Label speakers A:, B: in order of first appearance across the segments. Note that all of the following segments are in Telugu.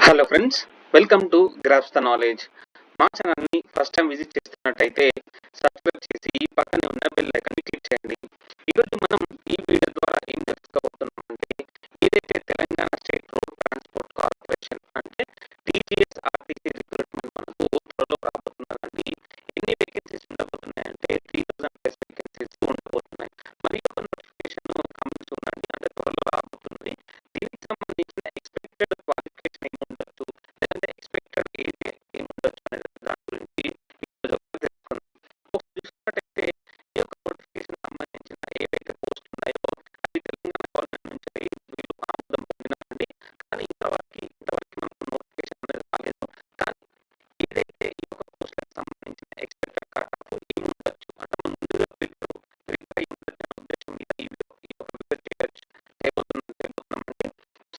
A: Hello friends, welcome to grasp the knowledge. మా ఛానల్ని ఫస్ట్ టైం విజిట్ చేస్తున్నట్టయితే సబ్స్క్రైబ్ చేసి పక్కనే ఉన్న బెల్ ఐకాన్ని క్లిక్ చేయండి. ఈరోజు మనం ఈ వీడియో ద్వారా ఏం తెలుసుకోబోతున్నాం అంటే, ఏదైతే Telangana state road transport corporation అంటే టీజీఎస్ఆర్టీసీ రిక్రూట్మెంట్ మనకు త్వరలో రాబోతున్నదండి. ఎన్ని వేకెన్సీస్ ఉండబోతున్నాయంటే 3000 ప్లస్ వేకెన్సీస్ ఉండబోతున్నాయి. మరి ఒక నోటిఫికేషన్ కమింగ్ సూన్ అండి, అంటే త్వరలో రాబోతుంది. దీనికి సంబంధించిన ఎక్స్పెక్టెడ్ క్వాలిఫికేషన్ ఏమి ఉండొచ్చు, లేదంటే ఎక్స్పెక్టెడ్ ఏజ్ ఏమి ఉండొచ్చు అనే దాని గురించి ఈరోజు తెలుసుకుందాం. చూసుకున్నట్టయితే ఈ యొక్క నోటిఫికేషన్ సంబంధించిన ఏవైతే పోస్ట్ ఉన్నాయో అవి తెలంగాణ గవర్నమెంట్ నుంచి వీళ్ళు ఆమోదం పొందినామండి. కానీ ఇంతవరకు మనకు నోటిఫికేషన్ అనేది రాలేదు. కానీ ఏదైతే ఈ యొక్క పోస్టులకు సంబంధించిన ఎక్స్పెక్టెడ్ కట్ ఆఫ్ ఏమి ఉండొచ్చు అంటే మనం ముందుగా ప్రిపేర్ అయ్యి ఉండొచ్చు అనే ఉద్దేశం మీద ఈ యొక్క వీడియో చేయబోతున్నామండి.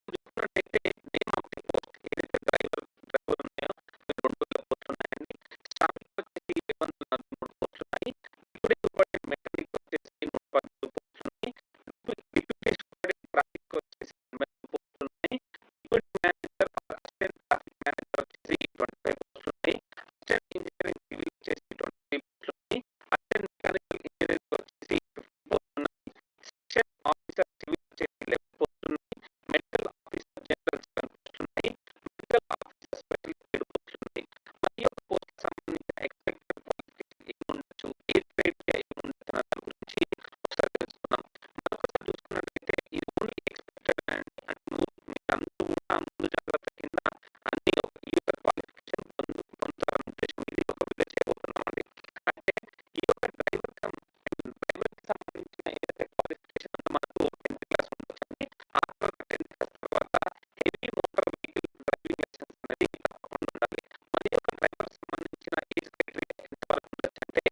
A: చూసుకున్నట్టయితే నేమ్ ఆఫ్ ది పోస్ట్ ఏదైతే డ్రైవర్ ఉన్నాయో 2000 పోస్టులు ఉన్నాయండి. స్టాఫింగ్ వచ్చేసి 743 పోస్టులు ఉన్నాయి. డిప్యూటీ సూపరింటెండెంట్ మెకానిక్ వచ్చేసి 112 పోస్టులు ఉన్నాయి. డిప్యూటీ సూపరింటెండెంట్ ట్రాఫిక్ వచ్చేసి 82 పోస్టులు ఉన్నాయి. Deputy manager assistant traffic manager వచ్చేసి 25 పోస్టులు ఉన్నాయి. అసిస్టెంట్ ఇంజనీరింగ్ సివిల్ వచ్చేసి 23 పోస్టులు ఉన్నాయి. అసిస్టెంట్ మెకానికల్ ఇంజనీరింగ్ వచ్చేసి 50 పోస్టులు ఉన్నాయి. సెక్షన్ ఆఫీసర్ సివిల్ వచ్చేసి 11 పోస్టులు ఉన్నాయి. మెడికల్ ఆఫీసర్ జనరల్ 7 పోస్టులు ఉన్నాయి. మెడికల్ ఆఫీసర్ స్పెషలిస్ట్ 7 పోస్టులు ఉన్నాయి. మరి ఈ యొక్క పోస్టులకు సంబంధించిన ఎక్స్పెక్టెడ్ క్వాలిఫికేషన్ ఏమి ఉండొచ్చు, ఏజ్ క్రైటీరియా ఏమి ఉండొచ్చు అనే దాని గురించి ఒకసారి తెలుసుకుందాం. మరొకసారి చూసుకున్నట్లయితే ఇది ఓన్లీ ఎక్స్పెక్టెడ్ అండి, అంటే మీరందరూ కూడా ముందు జాగ్రత్త కింద అన్ని ఈ యొక్క క్వాలిఫికేషన్ పొందుతారనే ఉద్దేశం ఇది ఒక వీడియో చేయబోతున్నామండి. అంటే ఈ యొక్క డ్రైవర్కి సంబంధించిన ఏదైతే క్వాలిఫికేషన్ ఉందో మనకు 10th క్లాస్ ఉండొచ్చండి. ఆఫ్టర్ 10th క్లాస్ తర్వాత heavy motor vehicle driving licence అనేది తప్పకుండా ఉండాలి. మరి యొక్క డ్రైవర్ సంబంధించిన ఏజ్ క్రైటీరియా ఎంతవరకు ఉండొచ్చు అంటే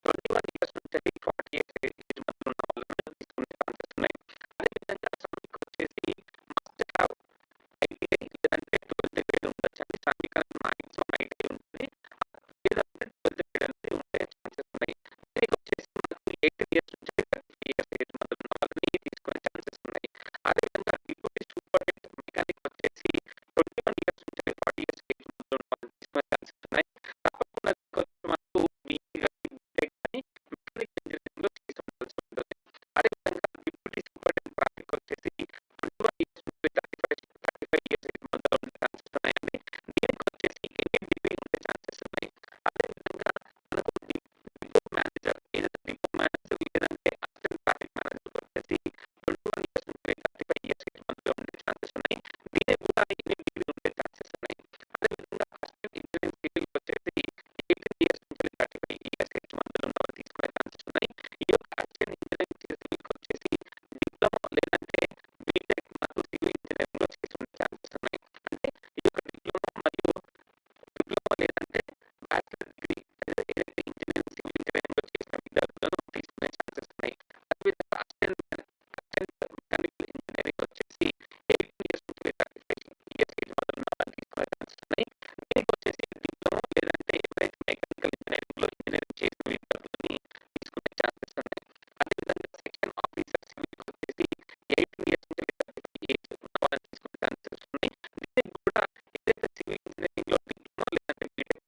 A: 21 ఇయర్స్ నుంచి 40 ఇయర్స్ ఏజ్ మధ్యలో ఉన్న వాళ్ళని తీసుకునే ఛాన్సెస్ ఉన్నాయి. అదేవిధంగా శ్రామిక్ వచ్చేసి మస్ట్ హ్యావ్ ఐటీఐ లేదంటే 12th గ్రేడ్ ఉండొచ్చండి. శ్రామిక్ అనేది మాక్సిమం ఐటీఐ ఉంటుంది, లేదంటే 12th గ్రేడ్ అనేది ఉండే ఛాన్సెస్ ఉన్నాయి. దీనికి వచ్చేసి మనకు 18 ఇయర్స్ నుంచి 35 ఇయర్స్ ఏజ్ మధ్యలో ఉన్న వాళ్ళని తీసుకునే ఛాన్సెస్ ఉన్నాయి. అదేవిధంగా డిప్యూటీ సూపరింటెండెంట్ మెకానిక్ వచ్చేసి 21 ఇయర్స్ నుంచి 40 ఇయర్స్ ఏజ్ మధ్యలో ఉన్న వాళ్ళని తీసుకునే ఛాన్సెస్ ఉన్నాయి. తప్పకుండా మనకు బీఈ కానీ బీటెక్ కానీ మెకానికల్ ఇంజనీరింగ్లో చేసి ఉండాల్సి ఉంటుంది. అదేవిధంగా డిప్యూటీ సూపరింటెండెంట్ ట్రాఫిక్ వచ్చేసి 21 ఇయర్స్ నుంచి 35 ఇయర్స్ ఏజ్ మధ్యలో ఉండే ఛాన్సెస్ ఉన్నాయండి. దీనికి వచ్చేసి ఎనీ డిగ్రీ ఉండే ఛాన్సెస్ ఉన్నాయి. అదేవిధంగా మనకు డిపో మేనేజర్ ఏదైతే డిపో మేనేజర్ లేదంటే అసిస్టెంట్ ట్రాఫిక్ మేనేజర్ వచ్చేసి 21 ఇయర్స్ నుంచి 35 ఇయర్స్ ఏజ్ మధ్యలో ఉండే ఛాన్సెస్ ఉన్నాయి. దీనికి కూడా ఎనీ డిగ్రీ ఉండే ఛాన్సెస్ ఉన్నాయి. అదేవిధంగా అసిస్టెంట్ ఇంజనీరింగ్ సివిల్ వచ్చేసి 18 ఇయర్స్ నుంచి 35 ఇయర్స్ ఏజ్ మధ్యలో ఉన్న వాళ్ళు తీసుకునే ఛాన్సెస్ ఉన్నాయి. ఈ యొక్క అసిస్టెంట్ ఇంజనీరింగ్ సివిల్కి వచ్చేసి డిప్లొమా లేదంటే బీటెక్ మరియు సివిల్ ఇంజనీరింగ్లో చేసి ఉండే ఛాన్సెస్ ఉన్నాయి. అంటే ఈ యొక్క డిప్లొమా లేదంటే బ్యాచిలర్ డిగ్రీ ఏదైతే ఇంజనీరింగ్ సివిల్ ఇంజనీరింగ్లో చేసిన విద్యార్థులను తీసుకునే ఛాన్సెస్ ఉన్నాయి. అదేవిధంగా అసిస్టెంట్ మెకానికల్ ఇంజనీరింగ్ వచ్చేసి 18 ఇయర్స్ నుంచి 35 ఇయర్స్ ఏజ్ మధ్యలో ఉన్న వాళ్ళు తీసుకునే ఛాన్సెస్ ఉన్నాయి. దీనికి వచ్చేసి డిప్లొమా లేదంటే ఎవరైతే మెకానికల్ ఇంజనీరింగ్లో ఇంజనీరింగ్ చేసిన విద్యార్థులని తీసుకునే ఛాన్సెస్ ఉన్నాయి. అదేవిధంగా సెక్షన్ ఆఫీసర్ సివిల్కి వచ్చేసి 18 ఇయర్స్ నుంచి 35 ఏజ్ ఉన్న వాళ్ళని తీసుకునే ఛాన్సెస్ ఉన్నాయి. దీనికి కూడా ఏదైతే సివిల్ ఇంజనీరింగ్లో డిప్లొమా లేదంటే బీటెక్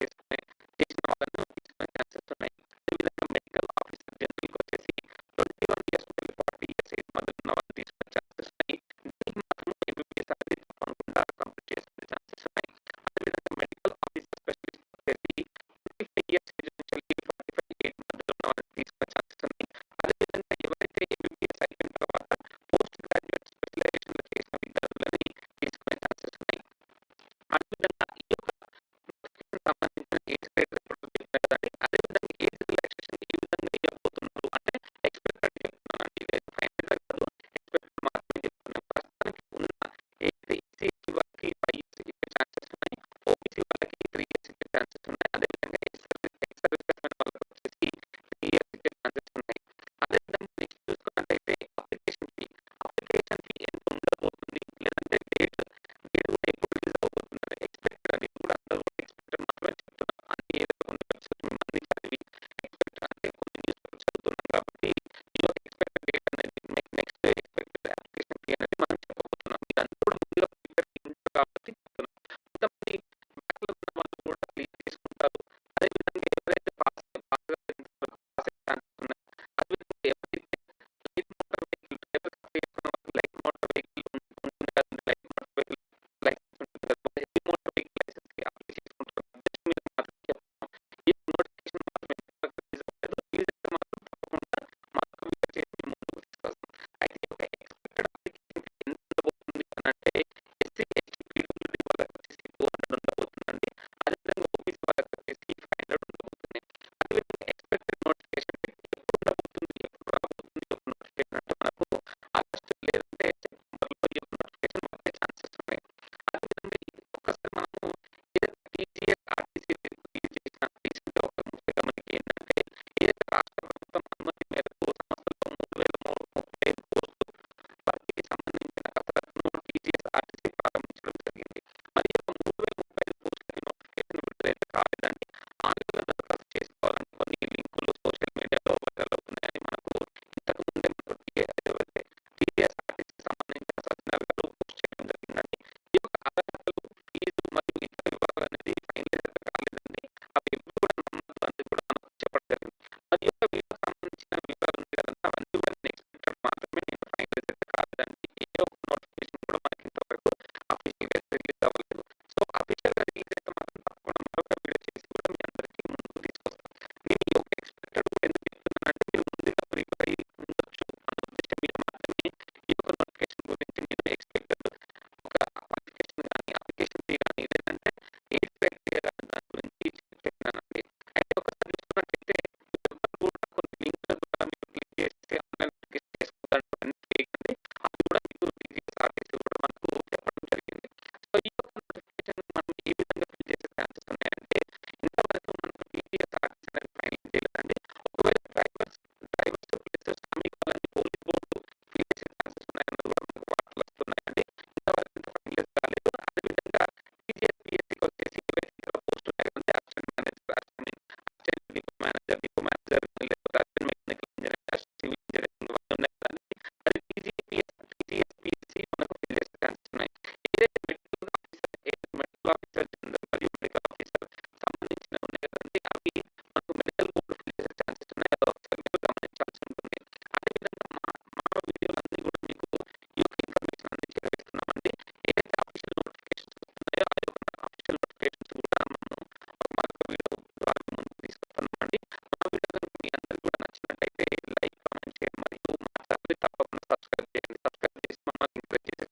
A: చేసిన వాళ్ళను తీసుకునే ఛాన్సెస్ ఉన్నాయి. అదేవిధంగా మెడికల్ ఆఫీసర్ జనరల్కి వచ్చేసి 21 ఇయర్స్ నుంచి 40 ఇయర్స్ ఏజ్ మధ్యలో ఉన్న వాళ్ళని తీసుకునే ఛాన్సెస్ ఉన్నాయి. దీనికి మాత్రం ఎంబీబీఎస్ అనేది తప్పకుండా కంప్లీట్ చేసుకునే ఛాన్సెస్ ఉన్నాయి. అదేవిధంగా మెడికల్ ఆఫీసర్ స్పెషలిస్ట్ వచ్చేసి 25 ఇయర్స్ ఏజ్ నుంచి 45 ఏజ్ మధ్యలో ఉన్న వాళ్ళని తీసుకునే ఛాన్సెస్ ఉన్నాయి. అదేవిధంగా ఎవరైతే ఎంబీబీఎస్ అయిపోయిన తర్వాత పోస్ట్ గ్రాడ్యుయేట్ స్పెషలైజేషన్లో చేసిన విద్యార్థులని తీసుకునే ఛాన్సెస్ ఉన్నాయి. అదేవిధంగా ఈ యొక్క నోటిఫికేషన్ సంబంధించిన ఏజ్ క్రైటీరియా ఇప్పుడు చెప్పాను కదండి. అదేవిధంగా ఏజ్ రిలాక్సేషన్ ఈ విధంగా ఇవ్వబోతున్నారు అంటే ఎక్స్పెక్టెడ్ చెప్తున్నానండి, లేదు ఫైనల్గా కాదు, ఎక్స్పెక్టెడ్ మాత్రమే చెప్తున్నాను. ప్రస్తుతానికి ఉన్న ఏదైతే ఎస్సీ ఎస్టీ వాళ్ళకి 5 ఇయర్స్ ఇచ్చే ఛాన్సెస్ ఉన్నాయి. ఓబీసీ వాళ్ళకి 3 ఇయర్స్ ఇచ్చే ఛాన్సెస్ ఉన్నాయి. అదేవిధంగా ఎక్స్ సర్వీస్ మెన్ వాళ్ళకి వచ్చేసి 3 ఇయర్స్ ఇచ్చే ఛాన్సెస్ ఉన్నాయి. అదేవిధంగా నెక్స్ట్ చూసుకున్నట్టయితే అప్లికేషన్ ఫీ ఎంత ఉండబోతుంది, లేదంటే డేట్ కూడా ఎప్పుడు రిలీజ్ అవబోతున్నారు ఎక్స్పెక్టెడ్ అని కూడా అందరూ ఎక్స్పెక్టెడ్ మాత్రమే చెప్తున్నారు. అన్ని ఏదో కొన్ని వెబ్సైట్స్ అన్ని చదివి ఎక్స్పెక్ట్ అంటే కొన్ని న్యూస్ పేపర్ చదువుతున్నాం కాబట్టి ఈ యొక్క ఎక్స్పెక్టెడ్ డేట్ అనేది నెక్స్ట్ ఎక్స్పెక్టెడ్ అప్లికేషన్ ఫీ అనేది మనం చెప్పబోతున్నాం. ఇదంతా కూడా ముందుగా ప్రిపేర్ అయ్యి ఉంటారు కాబట్టి చెప్తున్నాం. సబ్స్క్రైబ్ చేసేసుకోండి.